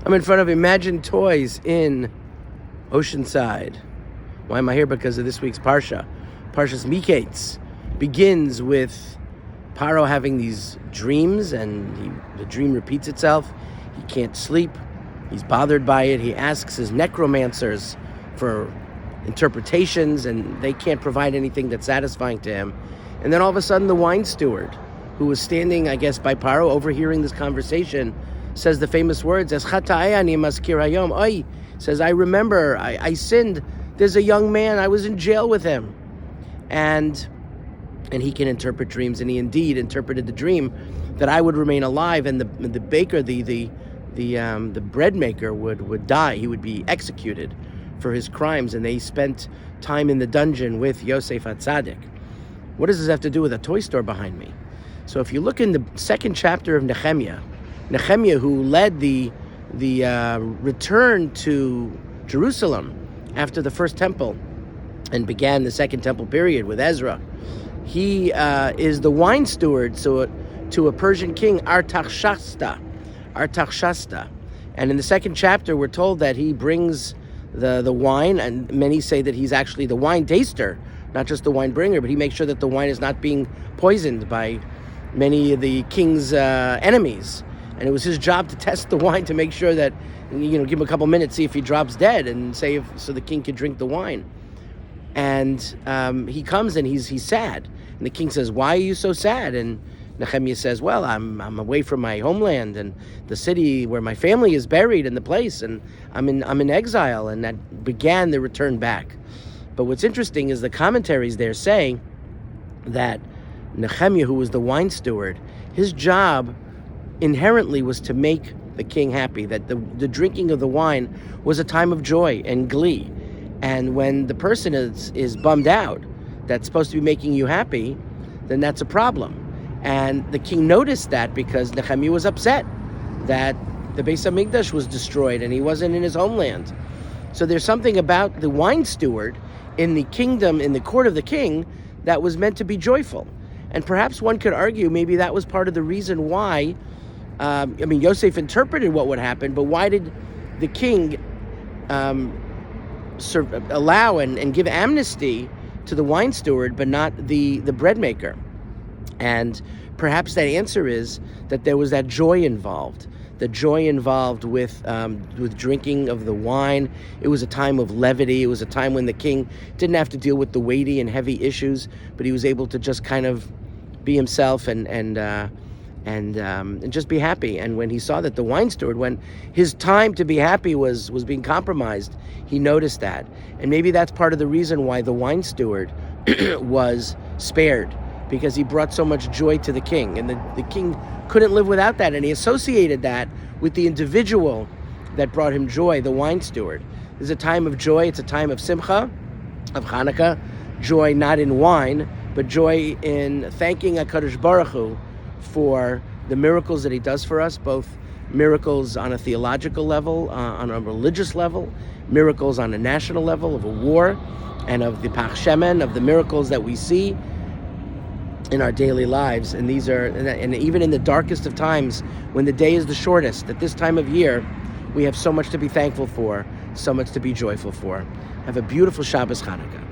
I'm in front of Imagine Toys in Oceanside. Why am I here? Because of this week's Parsha. Parsha's Miketz begins with Paro having these dreams, and the dream repeats itself. He can't sleep. He's bothered by it. He asks his necromancers for interpretations, and they can't provide anything that's satisfying to him. And then all of a sudden, the wine steward, who was standing, I guess, by Paro, overhearing this conversation, says the famous words, says, I remember, I sinned. There's a young man, I was in jail with him. And he can interpret dreams, and he indeed interpreted the dream that I would remain alive, and the baker, the bread maker would die. He would be executed for his crimes, and they spent time in the dungeon with Yosef HaTzadik. What does this have to do with a toy store behind me? So if you look in the second chapter of Nehemiah, who led the return to Jerusalem after the first temple and began the second temple period with Ezra, he is the wine steward to a Persian king, Artaxerxes. And in the second chapter, we're told that he brings the wine, and many say that he's actually the wine taster, not just the wine bringer, but he makes sure that the wine is not being poisoned by many of the king's enemies. And it was his job to test the wine to make sure that, give him a couple minutes, see if he drops dead, and so the king could drink the wine. And he comes and he's sad. And the king says, "Why are you so sad?" And Nehemiah says, "Well, I'm away from my homeland and the city where my family is buried, and the place, and I'm in exile." And that began the return back. But what's interesting is the commentaries there say that Nehemiah, who was the wine steward, his job inherently was to make the king happy, that the drinking of the wine was a time of joy and glee. And when the person is bummed out, that's supposed to be making you happy, then that's a problem. And the king noticed that because Nehemiah was upset that the Beis HaMikdash was destroyed and he wasn't in his homeland. So there's something about the wine steward in the kingdom, in the court of the king, that was meant to be joyful. And perhaps one could argue maybe that was part of the reason why, Yosef interpreted what would happen, but why did the king allow and give amnesty to the wine steward, but not the bread maker? And perhaps that answer is that there was that joy involved. The joy involved with drinking of the wine. It was a time of levity. It was a time when the king didn't have to deal with the weighty and heavy issues, but he was able to just kind of be himself and just be happy. And when he saw that the wine steward, when his time to be happy was being compromised, he noticed that. And maybe that's part of the reason why the wine steward was spared, because he brought so much joy to the king. And the king couldn't live without that. And he associated that with the individual that brought him joy, the wine steward. It's a time of joy. It's a time of simcha, of Hanukkah. Joy not in wine, but joy in thanking HaKadosh Baruch Hu for the miracles that he does for us, both miracles on a theological level, on a religious level, miracles on a national level of a war, and of the Pach Shemen, of the miracles that we see in our daily lives. And these are, and even in the darkest of times, when the day is the shortest, at this time of year, we have so much to be thankful for, so much to be joyful for. Have a beautiful Shabbos Hanukkah.